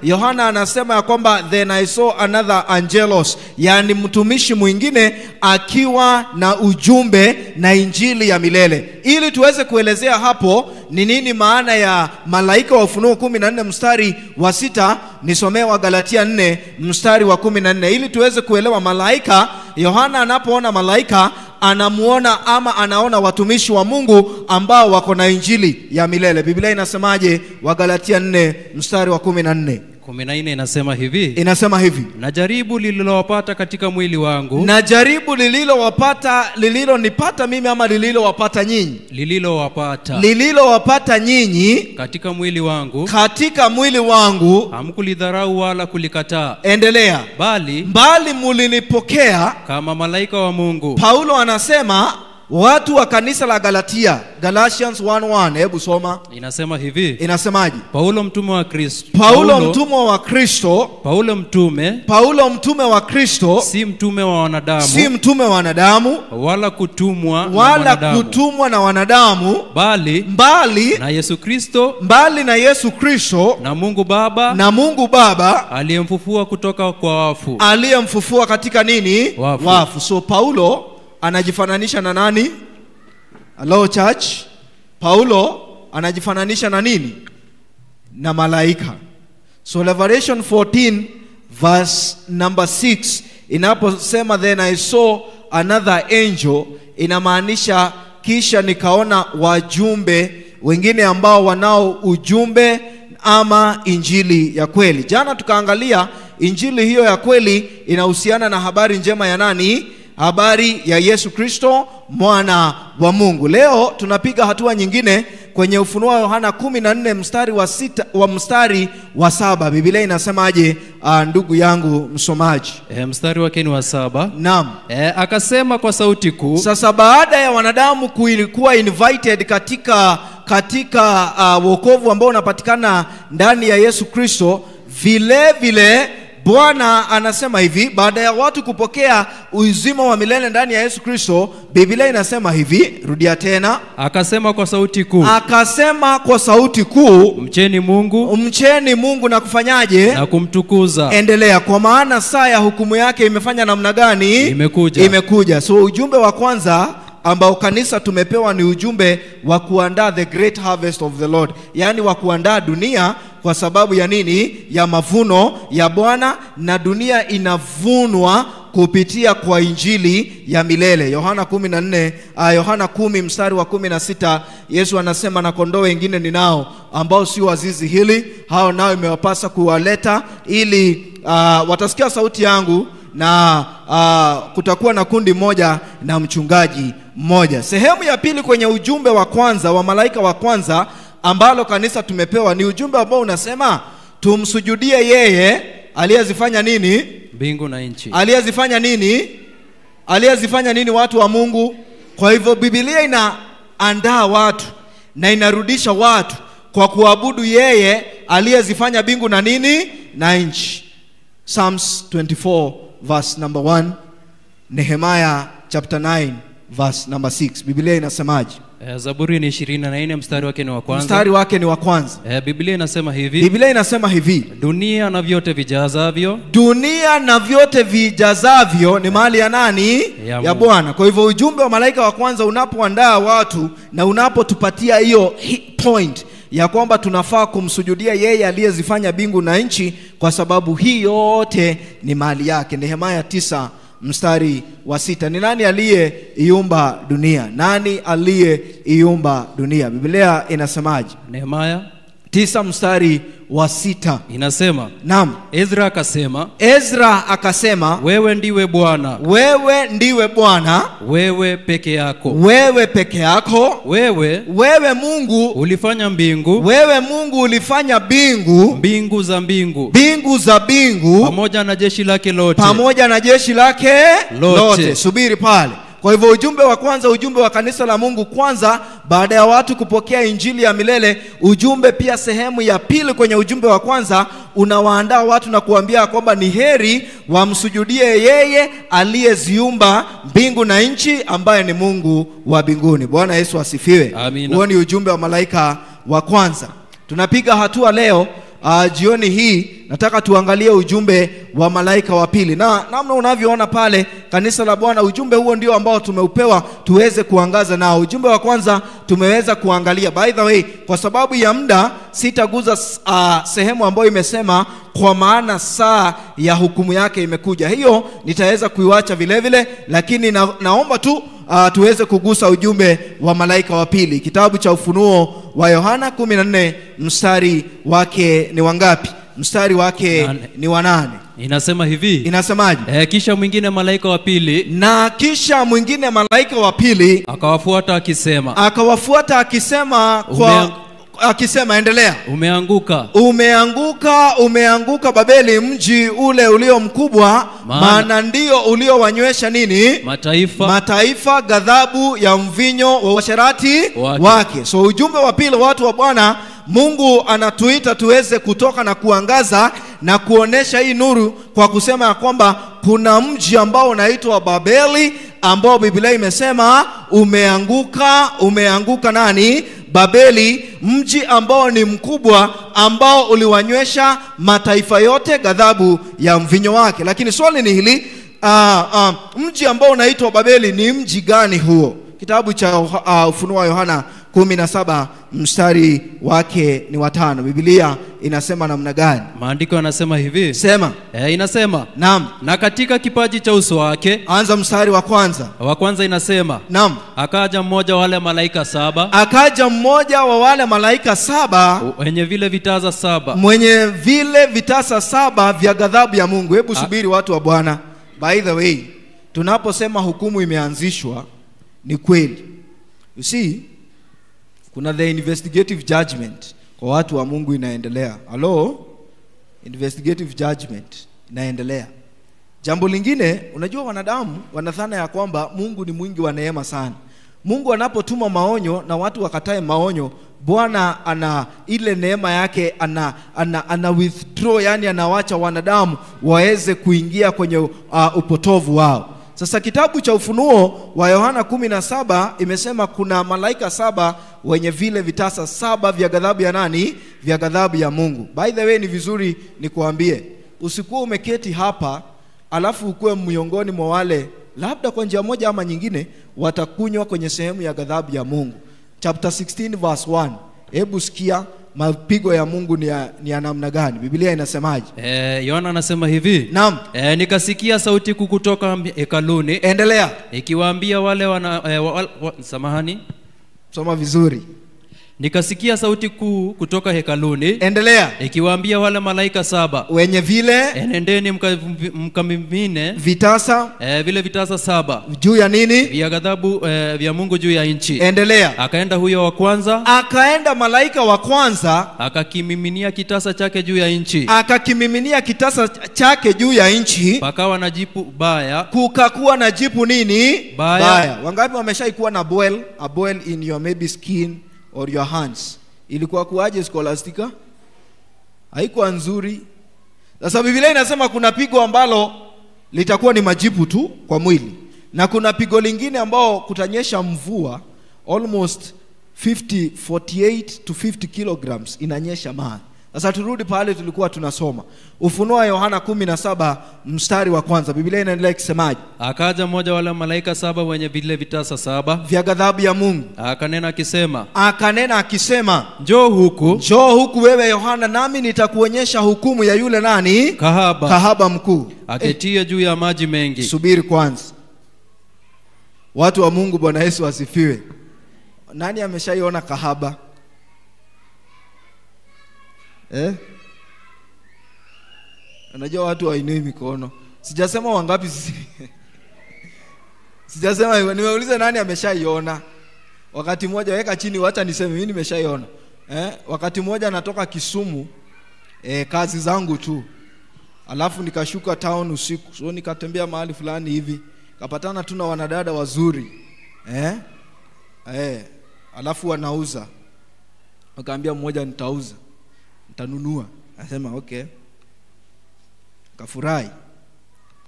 Yohana anasema ya kwamba then I saw another angelos, yani mtumishi mwingine akiwa na ujumbe na injili ya milele. Ili tuweze kuelezea hapo ni nini maana ya malaika wa Ufunuo 14 mstari wa 6, nisomee wa Galatia 4 mstari wa 14 ili tuweze kuelewa malaika. Yohana anapoona malaika anamuona ama anaona watumishi wa Mungu ambao wako na injili ya milele. Biblia inasemaje wa Galatia 4 mstari wa 14? 14 inasema hivi. Inasema hivi: na jaribu lililowapata katika mwili wangu. Na jaribu lililonipata mimi ama lililowapata nyinyi? Lililowapata nyinyi katika mwili wangu. Katika mwili wangu hamkulidharau wala kulikataa. Endelea. Bali mulinipokea kama malaika wa Mungu. Paulo anasema watu wa kanisa la Galatia, Galatians 1:1, hebu soma. Inasema hivi. Inasemaje? Paulo mtume wa Kristo. Paulo mtume wa Kristo. Paulo mtume wa Kristo. Si mtume wa wanadamu. Wala kutumwa na wanadamu. Bali na Yesu Kristo. Na Mungu Baba. Aliyemfufua kutoka kwa wafu. Aliyemfufua katika nini? Wafu. So Paulo anajifananisha na nani? Hello church. Paulo anajifananisha na nini? Na malaika. So Revelation 14 verse number 6 inaposema then I saw another angel, inamaanisha kisha nikaona wajumbe wengine ambao wanao ujumbe ama injili ya kweli. Jana tukaangalia injili hiyo ya kweli inahusiana na habari njema ya nani? Habari ya Yesu Kristo mwana wa Mungu. Leo tunapiga hatua nyingine kwenye Ufunuo wa Yohana 14 mstari wa 7. Biblia inasemaje ndugu yangu msomaji? Mstari wake ni wa 7. Naam. Akasema kwa sauti kuu. Sasa baada ya wanadamu kuwa invited katika wokovu ambao unapatikana ndani ya Yesu Kristo, vile Bwana anasema hivi, baada ya watu kupokea uzima wa milele ndani ya Yesu Kristo, Biblia inasema hivi, rudia tena. Akasema kwa sauti kuu. Mcheni Mungu na kufanyaje? Na kumtukuza. Endelea. Kwa maana saa ya hukumu yake imefanya namna gani? Imekuja. So ujumbe wa kwanza ambao kanisa tumepewa ni ujumbe wa kuandaa the great harvest of the Lord. Yani wa kuandaa dunia kwa sababu ya nini? Ya mavuno ya Bwana, na dunia inavunwa kupitia kwa injili ya milele. Yohana 10 mstari wa 16, Yesu anasema na kondoo wengine ninao ambao si wa zizi hili, hao nao imewapasa kuwaleta ili watasikia sauti yangu, na kutakuwa na kundi moja na mchungaji mmoja. Sehemu ya pili kwenye ujumbe wa kwanza wa malaika wa kwanza ambalo kanisa tumepewa ni ujumbe ambao unasema tumsujudie yeye aliyezifanya nini? Mbingu na nchi. Aliyezifanya nini watu wa Mungu? Kwa hivyo Biblia inaandaa watu na inarudisha watu kwa kuabudu yeye aliyezifanya mbingu na nini? Na nchi. Psalms 24 verse number 1, Nehemiah chapter 9 verse number 6. Biblia inasemaje? Zaburi ni 24 mstari wake ni wa kwanza. Biblia inasema hivi. Dunia na vyote vijazavyo ni mali ya nani? Ya Bwana. Kwa hivyo ujumbe wa malaika wa kwanza unapoandaa watu na unapotupatia hiyo point ya kwamba tunafaa kumsujudia yeye aliyezifanya mbingu na nchi, kwa sababu hii yote ni mali yake. Nehemia 9 mstari wa 6. Ni nani aliyeiumba dunia? Biblia inasemaje? Nehemia 9 mstari wa 6 inasema. Naam. Ezra akasema, wewe ndiwe Bwana, wewe peke yako, wewe Mungu ulifanya mbingu, mbingu za mbingu, pamoja na jeshi lake lote. Subiri pale. Kwa hivyo ujumbe wa kwanza, ujumbe wa kanisa la Mungu kwanza, baada ya watu kupokea injili ya milele, ujumbe pia sehemu ya pili kwenye ujumbe wa kwanza unawaandaa watu na kuambia kwamba ni heri wamsujudie yeye aliyeziumba mbingu na nchi, ambaye ni Mungu wa mbinguni. Bwana Yesu asifiwe. Huo ni ujumbe wa malaika wa kwanza. Tunapiga hatua leo jioni hii nataka tuangalie ujumbe wa malaika wa pili. Na namna unavyoona pale kanisa la Bwana, ujumbe huo ndio ambao tumeupewa tuweze kuangaza nao. Ujumbe wa kwanza tumeweza kuangalia. By the way, kwa sababu ya muda sitaguza sehemu ambayo imesema kwa maana saa ya hukumu yake imekuja. Hiyo nitaweza kuiacha vile vile, lakini naomba tu tuweze kugusa ujumbe wa malaika wa pili. Kitabu cha Ufunuo wa Yohana 14 mstari wake ni wangapi? Mstari wake ni wa 8. Inasema hivi. Inasemaje? Kisha mwingine malaika wa pili, na kisha mwingine malaika wa pili akawafuata akisema akisema, endelea. Umeanguka Babeli, mji ule ulio mkubwa, maana ndio uliowanywesha nini? Mataifa ghadhabu ya mvinyo wa uasherati wake. So ujumbe wa pili, watu wa Bwana, Mungu anatuita tuweze kutoka na kuangaza na kuonesha hii nuru kwa kusema ya kwamba kuna mji ambao unaitwa Babeli, ambao Biblia imesema umeanguka nani? Babeli, mji ambao ni mkubwa, ambao uliwanywesha mataifa yote ghadhabu ya mvinyo wake. Lakini swali ni hili, mji ambao unaitwa Babeli ni mji gani huo? Kitabu cha Ufunuo wa Yohana 17 mstari wake ni wa 5. Biblia inasema namna gani? Maandiko yanasema hivi. Sema. Inasema. Naam. Na katika kipaji cha uso wake. Anza mstari wa kwanza. Wa kwanza inasema. Naam. Akaja mmoja wa wale malaika 7. Akaja mmoja wa wale malaika 7 wenye vile vitasa 7. Mwenye vile vitasa 7 vya ghadhabu ya Mungu. Hebu subiri watu wa Bwana. By the way, tunaposema hukumu imeanzishwa, ni kweli. You see, kuna the investigative judgment kwa watu wa Mungu inaendelea. Hello? Investigative judgment inaendelea. Jambo lingine, unajua wanadamu wanadhana ya kwamba Mungu ni mwingi wa neema sana. Mungu anapotuma maonyo na watu wakatae maonyo, Bwana ana ile neema yake ana withdraw, yani anawacha wanadamu waweze kuingia kwenye upotovu wao. Sasa kitabu cha Ufunuo wa Yohana 17 imesema kuna malaika 7 wenye vile vitasa 7 vya ghadhabu ya nani? Vya ghadhabu ya Mungu. By the way, ni vizuri nikuambie, usikuwa umeketi hapa alafu ukuwe miongoni mwa wale labda kwa njia moja ama nyingine watakunywa kwenye sehemu ya ghadhabu ya Mungu. Chapter 16 verse 1. Hebu sikia mapigo ya Mungu ni ya namna gani? Biblia inasemaje? Yohana anasema hivi. Naam. Nikasikia sauti kutoka hekaluni. Endelea. Ikiwaambia wale samahani. Soma vizuri. Nikasikia sauti kuu kutoka hekaluni. Endelea. Ikiwaambia wale malaika 7 wenye vile enendeni mkamimine vitasa vile vitasa 7 juu ya nini? Vya ghadhabu vya Mungu juu ya nchi. Endelea. Akaenda huyo wa kwanza, akaenda malaika wa kwanza, akakimiminia kitasa chake juu ya nchi. Pakawa na jipu baya. Kukakuwa na jipu nini? Baya. Wangapi wameshaikuwa na boil? A boil in your maybe skin or your hands. Ilikuwa kuaje Scholastica? Haikuwa nzuri. Sasa Biblia inasema kuna pigo ambalo litakuwa ni majipu tu kwa mwili, na kuna pigo lingine ambao kutanyesha mvua almost 48 to 50 kilograms inanyesha maji. Sasa turudi pale tulikuwa tunasoma Ufunuo wa Yohana 17 mstari wa kwanza. Biblia inaendelea kusemaje? Akaja mmoja wale malaika 7 wenye vile vitasa 7 vya ghadhabu ya Mungu. Akanena akisema, njoo huku wewe Yohana, nami nitakuonyesha hukumu ya yule nani? Kahaba mkuu, aketia juu ya maji mengi. Subiri kwanza. Watu wa Mungu, Bwana Yesu asifiwe. Nani ameshaiona kahaba? Unajua watu wainui mikono. Sijasema wangapi sisi. Sijasema, nimeuliza nani ameshaiona. Wakati mmoja, weka chini wacha niseme mimi nimeshaiona. Wakati mmoja natoka Kisumu, kazi zangu tu. Alafu nikashuka town usiku. So nikatembea mahali fulani hivi. Kapatana tu na wanadada wazuri. Alafu wanauza. Wakaambia mmoja nitauza. Nitanunua. Nasema okay. Kafurahi.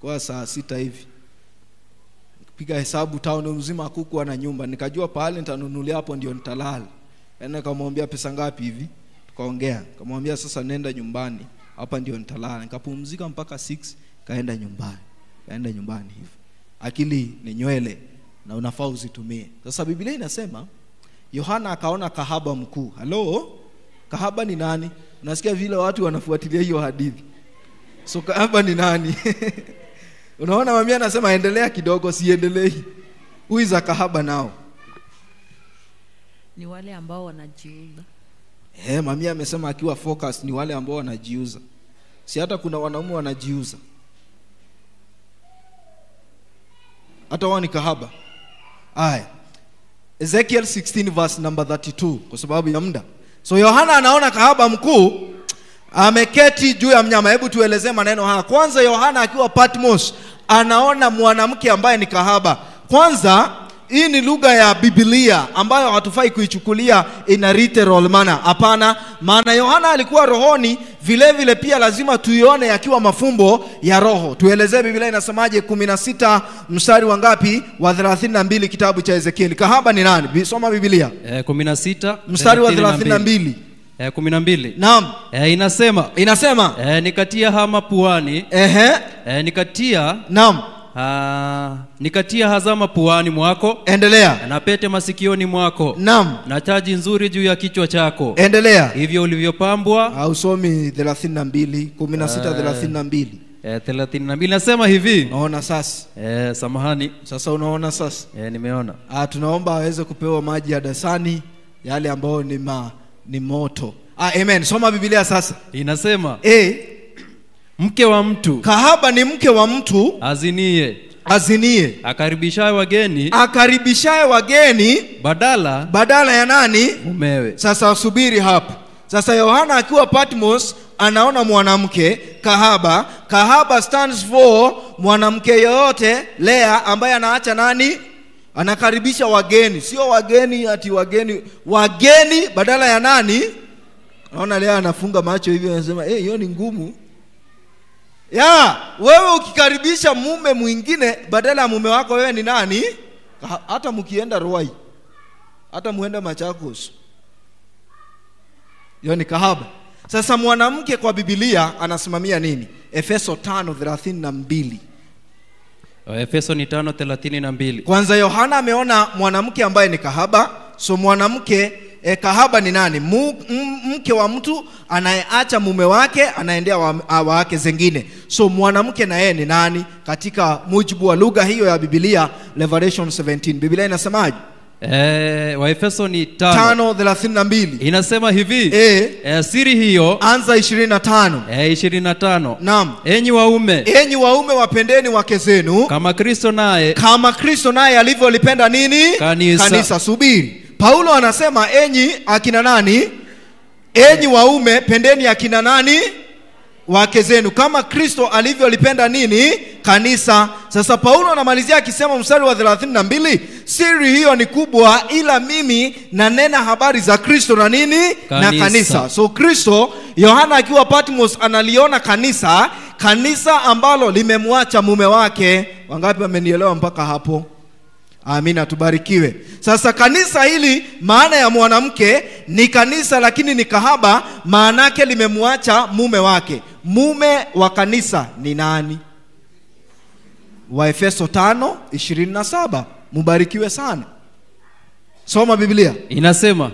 Kwa saa 6 hivi. Piga hesabu town mzima hakukuwa na nyumba. Nikajua pale nitanunulia hapo ndio nitalala. Nikamwambia pesa ngapi hivi? Tukaongea. Nikamwambia sasa nenda nyumbani. hapa ndio nitalala. Nikapumzika mpaka 6, kaenda nyumbani hivyo. Akili ni nywele na unafaa uzitumie. Sasa Biblia inasema Yohana akaona kahaba mkuu. Hello? Kahaba ni nani? Unasikia vile watu wanafuatilia hiyo hadithi. So kahaba ni nani? Unaona mami anasema endelea kidogo, siendelei. Who is a kahaba nao? Ni wale ambao wanajiuza. Mami amesema akiwa focus ni wale ambao wanajiuza. Si hata kuna wanaume wanajiuza. Hata wao ni kahaba. Aya. Ezekiel 16 verse number 32 kwa sababu ya muda. So Yohana anaona kahaba mkuu ameketi juu ya mnyama. Hebu tuelezee maneno haya. Kwanza Yohana akiwa Patmos anaona mwanamke ambaye ni kahaba. Kwanza hii ni lugha ya Biblia ambayo hatufai kuichukulia in a literal manner. Hapana, maana Yohana alikuwa rohoni, vile vile pia lazima tuione akiwa mafumbo ya roho. Tuelezee Biblia inasemaje 16 mstari wa ngapi? Wa 32 kitabu cha Ezekiel. Kahaba ni nani? Soma Biblia. 16 mstari wa 32. 12. Naam. Inasema nikatia hama puani. Nikatia. Naam. Nikatia hazama puani mwako. Endelea. Na pete masikioni mwako. Naam. Na taji nzuri juu ya kichwa chako. Endelea. Hivyo ulivyopambwa. Hausomi 32, 16:32. 32 nasema hivi. Naona sasa. Samahani. Sasa unaona sasa? Nimeona. Tunaomba aweze kupewa maji ya dasani yale ambao ni moto. Amen. Soma Biblia sasa. Inasema mke wa mtu. Kahaba ni mke wa mtu azinie. Akaribishaye wageni badala ya nani? Mumewe. Sasa subiri hapo. Sasa Yohana akiwa Patmos anaona mwanamke kahaba. Kahaba stands for mwanamke yoyote Lea ambaye anaacha nani? Anakaribisha wageni. Sio wageni ati wageni badala ya nani? Naona Lea anafunga macho hivi anasema hiyo ni ngumu. Wewe ukikaribisha mume mwingine badala ya mume wako, wewe ni nani? Hata mkienda Ruai, hata muenda Machakos, hiyo ni kahaba. Sasa mwanamke kwa Biblia anasimamia nini? Efeso 5:32. Efeso 5:32. Kwanza Yohana ameona mwanamke ambaye ni kahaba. So mwanamke kahaba ni nani? Mke wa mtu anayeacha mume wake anaendea wake zingine. So mwanamke na yeye ni nani? Katika mujibu wa lugha hiyo ya Biblia, Revelation 17. Biblia inasemaje? Waefeso ni 5:32. Inasema hivi. Siri hiyo anza 25. 25. Naam. Enyi waume wapendeni wake zenu kama Kristo naye alivyolipenda nini? Kanisa. Subiri. Paulo anasema enyi akina nani? Enyi waume pendeni akina nani? Wake zenu kama Kristo alivyolipenda nini? Kanisa. Sasa Paulo anamalizia akisema mstari wa 32, siri hiyo ni kubwa, ila mimi nanena habari za Kristo na nini? Na kanisa. So Kristo, Yohana akiwa Patmos analiona kanisa ambalo limemwacha mume wake. Wangapi wamenielewa mpaka hapo? Amina, tubarikiwe. Sasa kanisa hili, maana ya mwanamke ni kanisa, lakini ni kahaba, maana yake limemwacha mume wake. Mume wa kanisa ni nani? Waefeso 5:27. Mubarikiwe sana. Soma Biblia.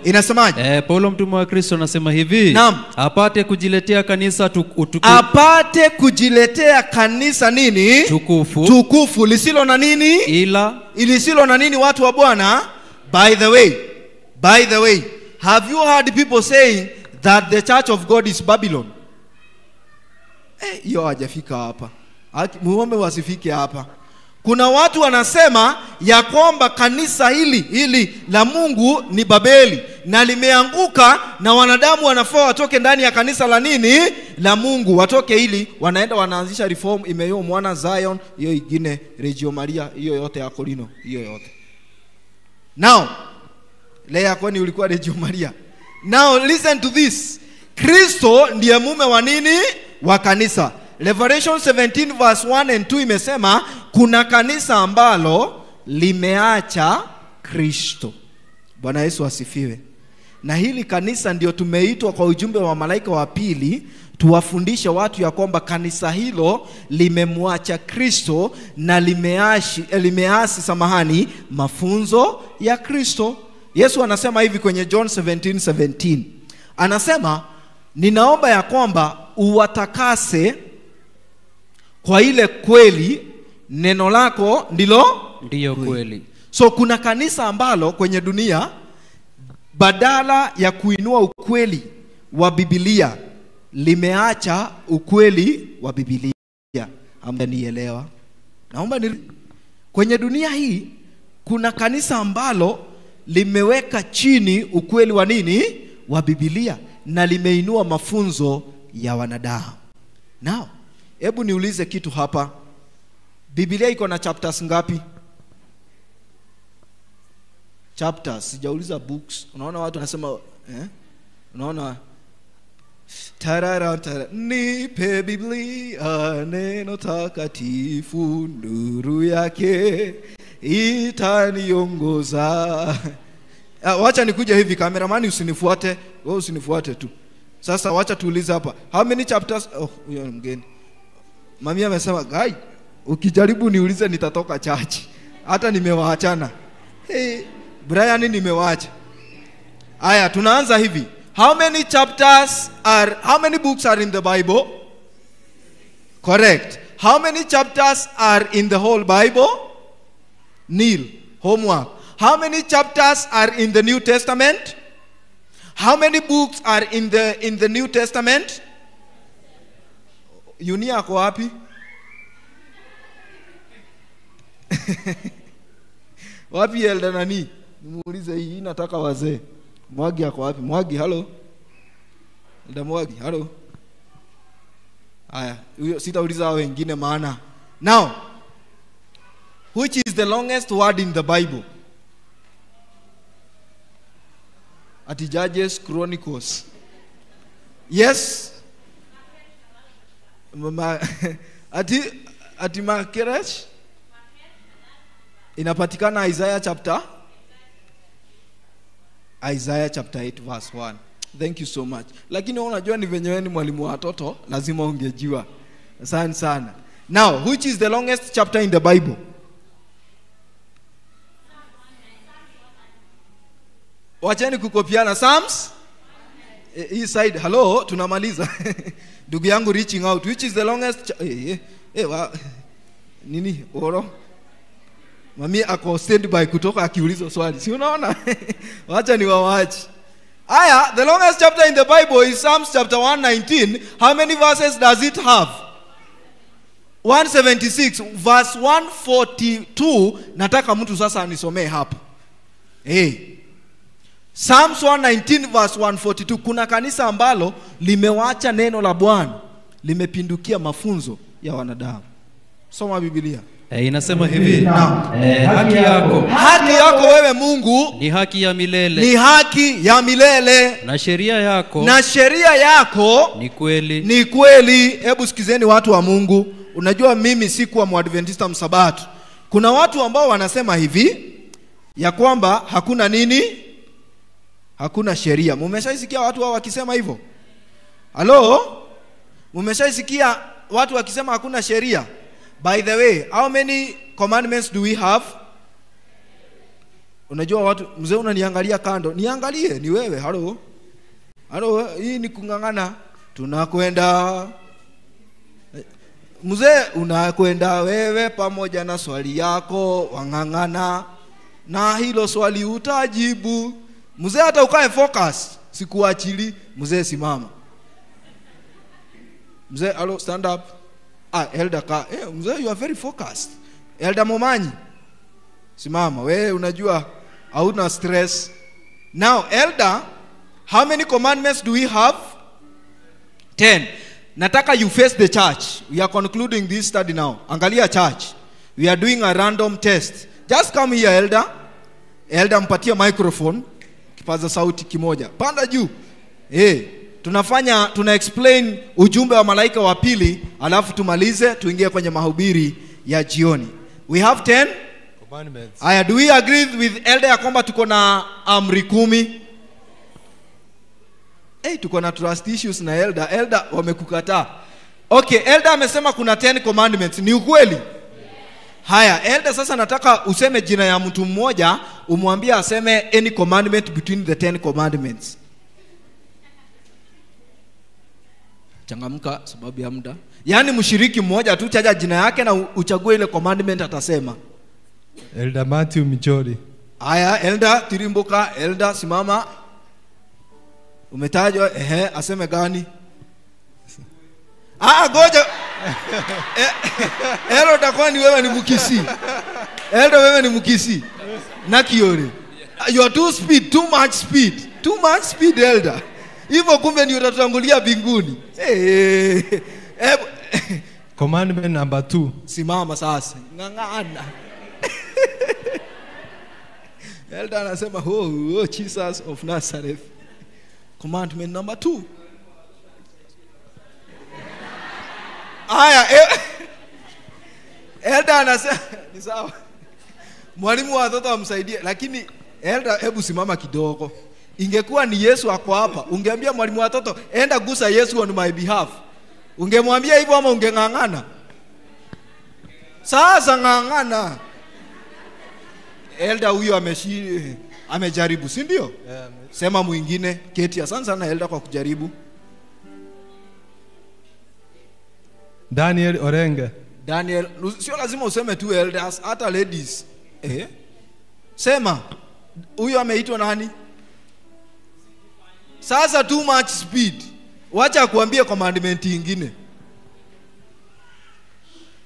Inasemaje? Paulo mtume wa Kristo anasema hivi. Naam. Apate kujiletea kanisa apate kujiletea kanisa nini? Tukufu lisilo na nini? Lisilo na nini, watu wa Bwana? By the way, have you heard people saying that the church of God is Babylon? Hiyo hajafika hapa. Muombe wasifike hapa. Kuna watu wanasema ya kwamba kanisa hili la Mungu ni Babeli na limeanguka, na wanadamu wanafaa watoke ndani ya kanisa la nini? La Mungu. Watoke ili wanaenda wanaanzisha reform, imeyo mwana Zion, hiyo ingine Reggio Maria, hiyo yote ya Kolino, hiyo yote. Now, Lea kwani ulikuwa Reggio Maria? Now listen to this. Kristo ndiye mume wa nini? Wa kanisa. Revelation 17 verse 1 and 2 imesema kuna kanisa ambalo limeacha Kristo. Bwana Yesu asifiwe. Na hili kanisa ndio tumeitwa kwa ujumbe wa malaika wa pili tuwafundishe watu ya kwamba kanisa hilo limemwacha Kristo na limeasi mafunzo ya Kristo. Yesu anasema hivi kwenye John 17:17. Anasema, ninaomba ya kwamba uwatakase kwa ile kweli, neno lako ndiyo kweli. So kuna kanisa ambalo kwenye dunia badala ya kuinua ukweli wa Biblia limeacha ukweli wa Biblia. Hamjanielewa? Naomba kwenye dunia hii kuna kanisa ambalo limeweka chini ukweli wa nini? Wa Biblia, na limeinua mafunzo ya wanadamu. Now, hebu niulize kitu hapa. Biblia iko na chapters ngapi? Chapters, sijauliza books. Unaona watu wanasema unaona tarara nipe Biblia neno takatifu, nuru yake itaniongoza. Wacha nikuja hivi, kameramani usinifuate, wewe usinifuate tu. Sasa wacha tuulize hapa, how many chapters? Huyo mgeni mami amesema, guy, ukijaribu niulize nitatoka church. Hata nimewaachana. Hey, Brian nimewaacha. Aya, tunaanza hivi. How many books are in the Bible? Correct. How many chapters are in the whole Bible? Neil, homework. How many chapters are in the New Testament? How many books are in the New Testament? Yunia ako wapi? Wapi elda nani? Nimuulize hii, nataka wazee. Mwagi ako wapi? Mwagi, hello. Elda Mwagi, hello. Aya, sitauliza wengine maana. Now, which is the longest word in the Bible? Ati Judges, Chronicles. Yes. Ati Makeresh inapatikana Isaiah chapter 8 verse 1. Thank you so much. Lakini unajua ni venyewe ni mwalimu wa watoto, lazima ungejua. Asante sana. Now, which is the longest chapter in the Bible? Wacheni kukopiana. Psalms? Hii side, hello, tunamaliza. Ndugu yangu reaching out. Which is the longest nini? Oro? Mami ako standby kutoka akiuliza swali. Si unaona? Wacha niwaache. Aya, the longest chapter in the Bible is Psalms chapter 119. How many verses does it have? 176. Verse 142. Nataka mtu sasa anisomee hapa. Psalms 119 verse 142. Kuna kanisa ambalo limewacha neno la Bwana, limepindukia mafunzo ya wanadamu. Soma Biblia. Inasema hivi, haki yako wewe Mungu ni haki ya milele. Ni haki ya milele. Na sheria yako ni kweli. Ni kweli. Hebu sikizeni watu wa Mungu. Unajua mimi sikuwa Mwadventista msabato. Kuna watu ambao wanasema hivi ya kwamba hakuna nini? Hakuna sheria. Mumeshaisikia watu wao wakisema hivyo? Halo? Mumeshaisikia watu wakisema hakuna sheria? By the way, how many commandments do we have? Unajua watu, mzee unaniangalia kando. Niangalie, ni wewe. Halo? Halo, hii ni kungangana. Tunakwenda. Mzee unakwenda wewe pamoja na swali yako, wangangana. Na hilo swali utajibu. Mzee hata ukae focus, sikuachili. Mzee simama. Mzee, hello, stand up. Elder ka. Mzee, you are very focused. Elder Momanyi, simama. Wewe unajua hauna stress. Now, elder, how many commandments do we have? 10. Nataka you face the church. We are concluding this study now. Angalia church. We are doing a random test. Just come here, elder. Elder, mpatie microphone. Kipaza sauti kimoja. Panda juu. Tuna explain ujumbe wa malaika wa pili, alafu tumalize tuingie kwenye mahubiri ya jioni. We have 10 commandments. Do we agree with elder ya kwamba tuko na amri 10? tuko na trust issues na elder. Elder wamekukataa. Okay, elder amesema kuna 10 commandments. Ni ukweli? Haya, elder sasa nataka useme jina ya mtu mmoja, umwambie aseme any commandment between the 10 commandments. Changamka sababu ya muda. Yaani mshiriki mmoja tu chaja jina yake na uchague ile commandment atasema. Elder Matthew Michori. Haya, elder Tirimboka, elder simama. Umetajwa, aseme gani? Goja. Elder takwani wewe ni Mkisi. Elder wewe ni Mkisi. Na Kiore. You are too much speed. Too much speed elder. Hivyo kumbe ni utatangulia mbinguni. Commandment number 2. Simama sasa. Ngangana. Elder anasema oh Jesus of Nazareth. Commandment number 2. Aya, elder anasema ni sawa. Mwalimu wa watoto amsaidie, lakini elder hebu simama kidogo. Ingekuwa ni Yesu ako hapa, ungeambia mwalimu wa watoto enda gusa Yesu on my behalf. Ungemwambia hivyo ama ungengangana? Sasa ngangana. Elder huyo amejaribu, si ndio? Yeah, sema mwingine, keti. Asante sana elder kwa kujaribu. Daniel Orenge. Daniel, sio lazima useme tu elders, hata ladies. Sema huyo ameitwa nani? Sasa too much speed. Wacha kuambia commandment nyingine.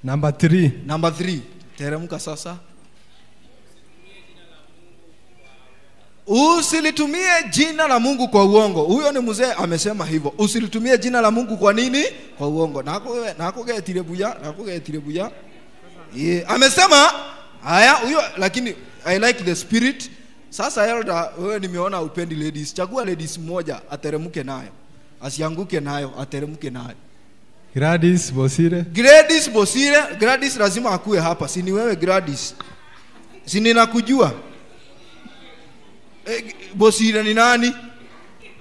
Number 3. Number 3. Teremka sasa. Usilitumie jina la Mungu kwa uongo. Huyo ni mzee amesema hivyo. Usilitumie jina la Mungu kwa nini? Kwa uongo. Nakugetire buya. Amesema haya huyo, lakini I like the spirit. Sasa elder, wewe nimeona upendi ladies. Chagua ladies mmoja ateremke nayo. Asianguke nayo, ateremke nayo. Gladys Bosire. Gladys lazima akue hapa. Si ni wewe Gladys? Si ninakujua. Bosire ni nani?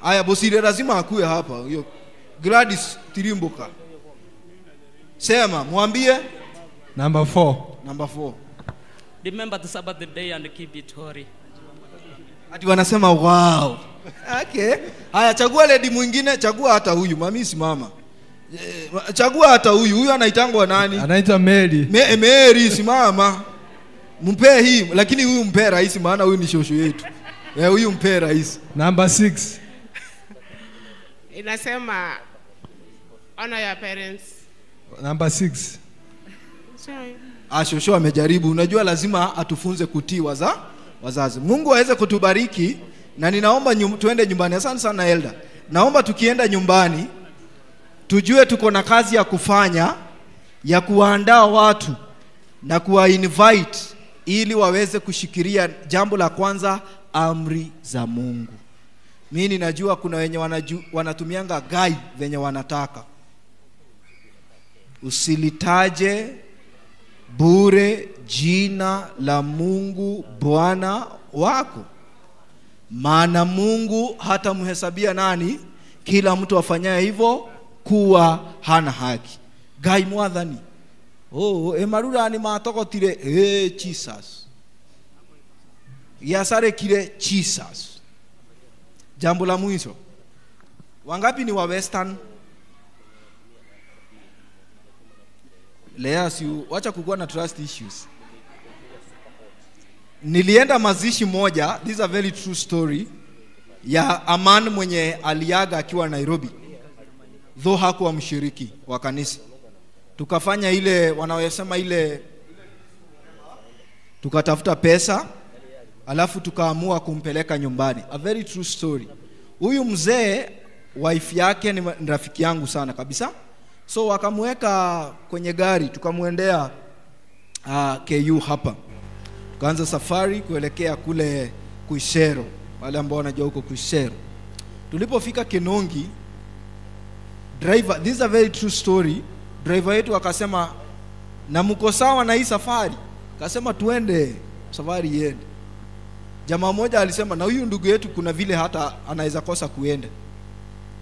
Aya, Bosire lazima akue hapa. Huyo Gladys Tirimboka. Sema, mwambie. Number 4. Remember the Sabbath day and keep it holy. Ati wanasema wow. Okay. Haya, chagua lady mwingine, chagua hata huyu. Mami simama. Chagua hata huyu. Huyu anaitangwa nani? Anaitwa Mary. Mary simama. Mpe hii, lakini huyu mpe rais, maana huyu ni shosho yetu. Huyu mpe rais. Number 6. Inasema honor your parents. Number 6. Sorry. Shosho amejaribu. Unajua lazima atufunze kutii wazazi. Mungu aweze kutubariki, na ninaomba tuende nyumbani. Asante sana elder. Naomba tukienda nyumbani tujue tuko na kazi ya kufanya ya kuwaandaa watu na kuwa invite ili waweze kushikilia jambo la kwanza, amri za Mungu. Mimi ninajua kuna wenye wanatumianga gai venye wanataka. Usilitaje bure jina la Mungu Bwana wako, maana Mungu hata mhesabia nani? Kila mtu afanyaye hivyo kuwa hana haki. Gai mwathani. Emarura ni matokotire Jesus. Yasare kile Jesus. Jambo la mwisho. Wangapi ni wa Western? Wacha kukuwa na trust issues. Nilienda mazishi moja, this is a very true story, ya Aman mwenye aliaga akiwa Nairobi, though hakuwa mshiriki wa kanisa. Tukafanya ile wanaosema ile, tukatafuta pesa alafu tukaamua kumpeleka nyumbani. A very true story. Huyu mzee wife yake ni rafiki yangu sana kabisa. So wakamweka kwenye gari, tukamuendea KU hapa. Tukaanza safari kuelekea kule Kuisero, wale ambao wanajua huko Kuisero. Tulipofika Kinongi, driver, this is a very true story, driver yetu akasema, na mko sawa na hii safari? Akasema tuende, safari iende. Jamaa mmoja alisema, na huyu ndugu yetu kuna vile hata anaweza kosa kuenda.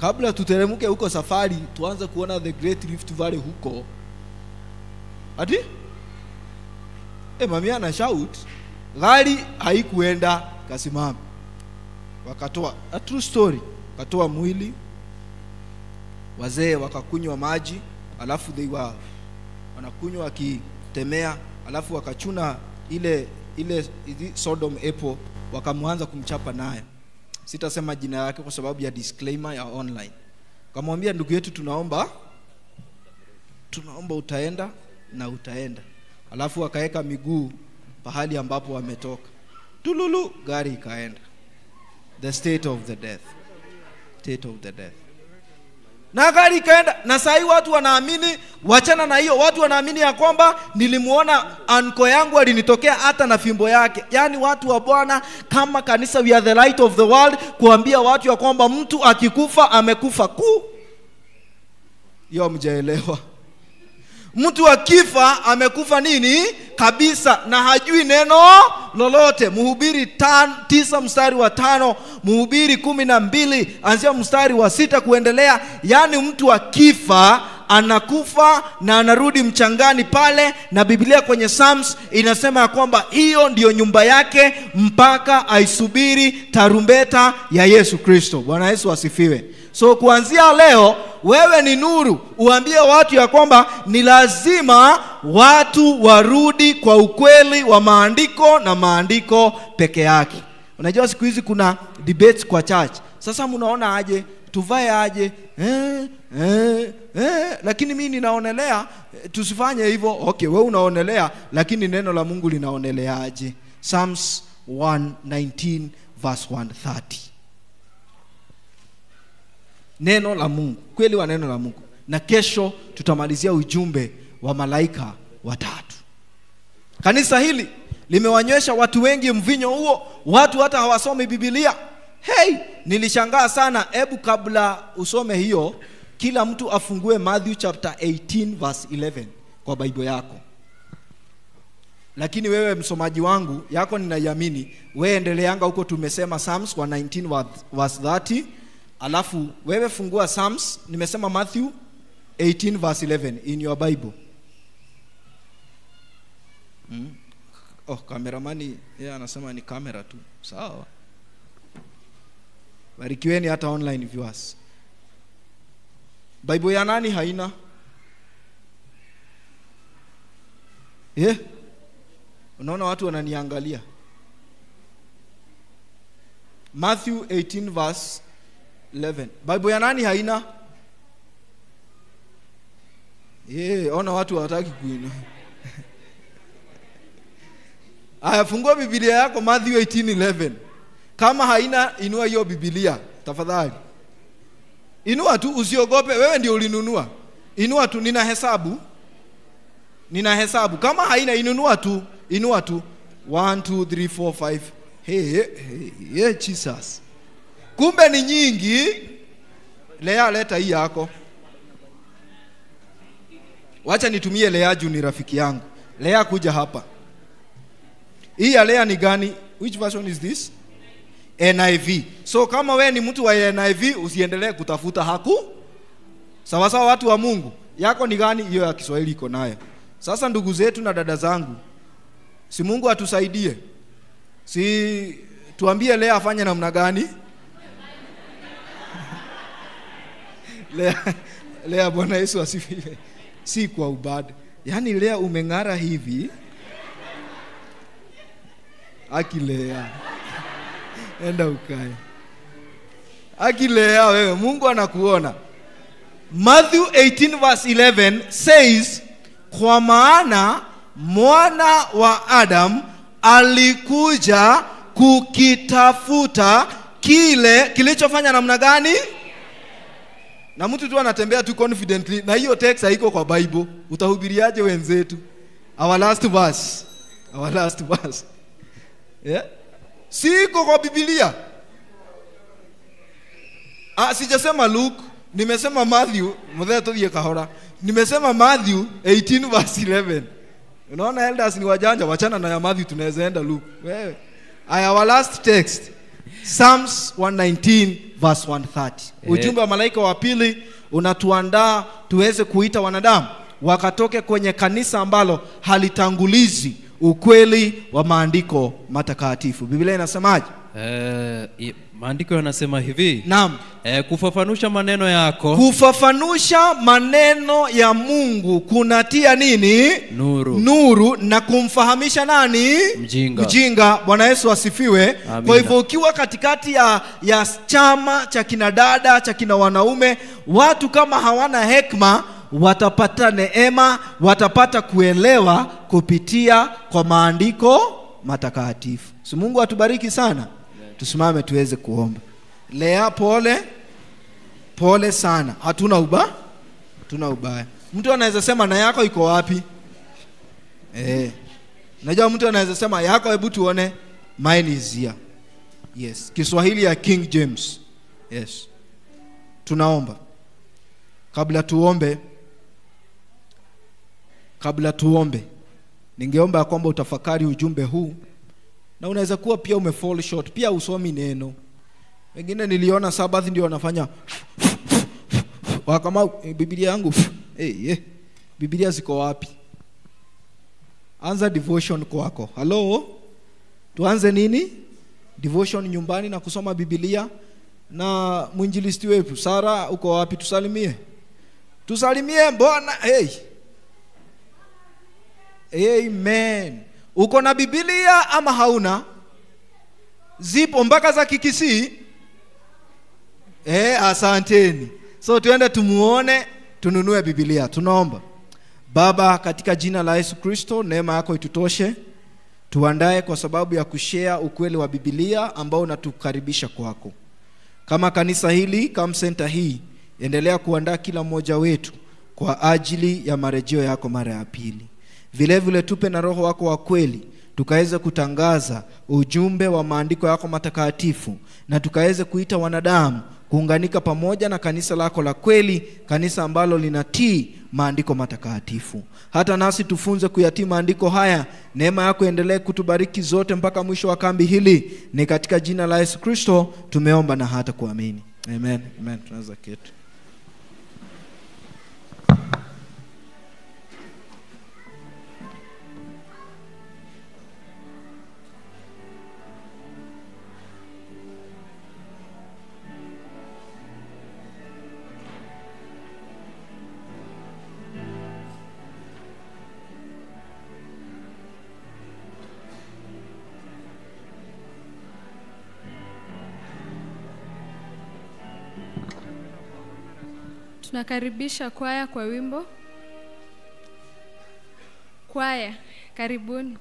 kabla tuteremke huko safari tuanze kuona the Great Rift Valley huko. Ati? Mami ana shout, gari haikuenda kasimama. Wakatoa a true story. Wakatoa mwili, wazee wakakunywa maji, alafu wanakunywa wakitemea, alafu wakachuna ile Sodom apple, wakamwanza kumchapa nayo. Sitasema jina yake kwa sababu ya disclaimer ya online. Kamwambia ndugu yetu, tunaomba utaenda na utaenda. Alafu akaeka miguu pahali ambapo wametoka. Tululu, gari ikaenda. The state of the death. State of the death. Na gari ikaenda. Na sahi watu wanaamini, wachana na hiyo, watu wanaamini ya kwamba nilimuona anko yangu alinitokea hata na fimbo yake. Yani watu wa Bwana kama kanisa, we are the light of the world, kuambia watu ya kwamba mtu akikufa amekufa Yo mjaelewa. Mtu akifa amekufa nini kabisa, na hajui neno lolote. Mhubiri 9 mstari wa 5, Mhubiri 12 anzia mstari wa 6 kuendelea. Yani mtu akifa anakufa na anarudi mchangani pale, na Biblia kwenye Psalms inasema ya kwamba hiyo ndiyo nyumba yake mpaka aisubiri tarumbeta ya Yesu Kristo. Bwana Yesu asifiwe. So kuanzia leo wewe ni nuru, uambie watu ya kwamba ni lazima watu warudi kwa ukweli wa maandiko na maandiko peke yake. Unajua siku hizi kuna debates kwa church. Sasa mnaona aje, tuvae aje? Lakini mimi ninaonelea tusifanye hivyo. Okay, wewe unaonelea, lakini neno la Mungu linaoneleaje? Psalms 119 verse 130. Neno la Mungu, kweli wa neno la Mungu. Na kesho tutamalizia ujumbe wa malaika watatu. Kanisa hili limewanywesha watu wengi mvinyo huo, watu hata hawasomi Biblia. Hey, nilishangaa sana. Hebu kabla usome hiyo, kila mtu afungue Matthew chapter 18 verse 11 kwa Bible yako. Lakini wewe msomaji wangu yako ninaiamini, wewe endeleanga huko. Tumesema Psalms 119 verse 30. Alafu wewe fungua Psalms, nimesema Matthew 18 verse 11 in your Bible. Kameramani yeye anasema ni kamera tu. Sawa. Barikiweni hata online viewers. Bible ya nani haina? Unaona watu wananiangalia. Matthew 18 verse 11. Bible ya nani haina? Ona watu hawataki kuina. Aya, fungua Biblia yako Matthew 18:11. Kama haina, inua hiyo Biblia tafadhali. Inua tu, usiogope, wewe ndio ulinunua. Inua tu, nina hesabu. Kama haina, inua tu. 1 2 3 4 5. Hey Jesus. Kumbe ni nyingi. Lea, leta hii yako. Wacha nitumie Lea juu ni rafiki yangu. Lea, kuja hapa. Hii ya Lea ni gani? Which version is this? NIV. So kama we ni mtu wa NIV, usiendelee kutafuta sawa sawa, watu wa Mungu. Yako ni gani? Hiyo ya Kiswahili iko nayo. Sasa ndugu zetu na dada zangu, si Mungu atusaidie. Si tuambie Lea afanye namna gani? Lea, Bwana Yesu asifiwe. Si kwa ubad. Yaani Lea umeng'ara hivi. Akilea. Enda ukae. Akilea wewe, Mungu anakuona. Matthew 18 verse 11 says, kwa maana mwana wa Adam alikuja kukitafuta kile kilichofanya namna gani? Na mtu tu anatembea tu confidently, na hiyo text haiko kwa Bible. Utahubiriaje wenzetu? Our last verse. Siko kwa Biblia. Sijasema Luke, nimesema Matthew, nimesema Matthew 18 verse 11. Unaona elders ni wajanja, wachana na ya Matthew, tunaweza enda Luke. Wewe. Our last text, Psalms 119 verse 130. Ujumbe wa malaika wa pili unatuandaa tuweze kuita wanadamu wakatoke kwenye kanisa ambalo halitangulizi ukweli wa maandiko matakatifu. Biblia inasemaje? Maandiko yanasema hivi. Naam. Kufafanusha maneno yako. Kufafanusha maneno ya Mungu kunatia nini? Nuru. Na kumfahamisha nani? Mjinga. Bwana Yesu asifiwe. Amina. Kwa hivyo ukiwa katikati ya chama cha kinadada, cha kina wanaume, watu kama hawana hekima watapata neema, watapata kuelewa kupitia kwa maandiko matakatifu. Si Mungu atubariki sana. Tusimame tuweze kuomba. Lea, pole sana. Hatuna ubaya. Mtu anaweza sema na yako iko wapi? Najua mtu anaweza sema yako, hebu tuone. Mine is here. Yes. Kiswahili ya King James. Yes. Tunaomba. Kabla tuombe, ningeomba kwamba utafakari ujumbe huu. Na unaweza kuwa pia umefall short, pia usomi neno. Wengine niliona Sabbath ndio wanafanya kama Biblia yangu. Biblia ziko wapi? Anza devotion kwako. Hello? Tuanze nini? Devotion nyumbani na kusoma Biblia. Na mwinjilisti wetu Sara uko wapi? Tusalimie mbona? Amen. Uko na Biblia ama hauna? Zipo mpaka za Kikisii? Asanteni. So tuende tumuone, tununue Biblia. Tunaomba. Baba, katika jina la Yesu Kristo, neema yako itutoshe. Tuandae kwa sababu ya kushare ukweli wa Biblia ambao unatukaribisha kwako. Kama kanisa hili, kama center hii, endelea kuandaa kila mmoja wetu kwa ajili ya marejeo yako mara ya pili. Vile vile tupe na roho wako wa kweli, tukaweze kutangaza ujumbe wa maandiko yako matakatifu, na tukaweze kuita wanadamu kuunganika pamoja na kanisa lako la kweli, kanisa ambalo linatii maandiko matakatifu. Hata nasi tufunze kuyatii maandiko haya. Neema yako endelee kutubariki zote mpaka mwisho wa kambi hili. Ni katika jina la Yesu Kristo tumeomba na hata kuamini. Amen. Tunaweza keti. Tunakaribisha kwaya kwa wimbo. Kwaya, karibuni.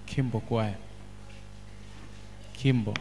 Kimbo choir. Kimbo.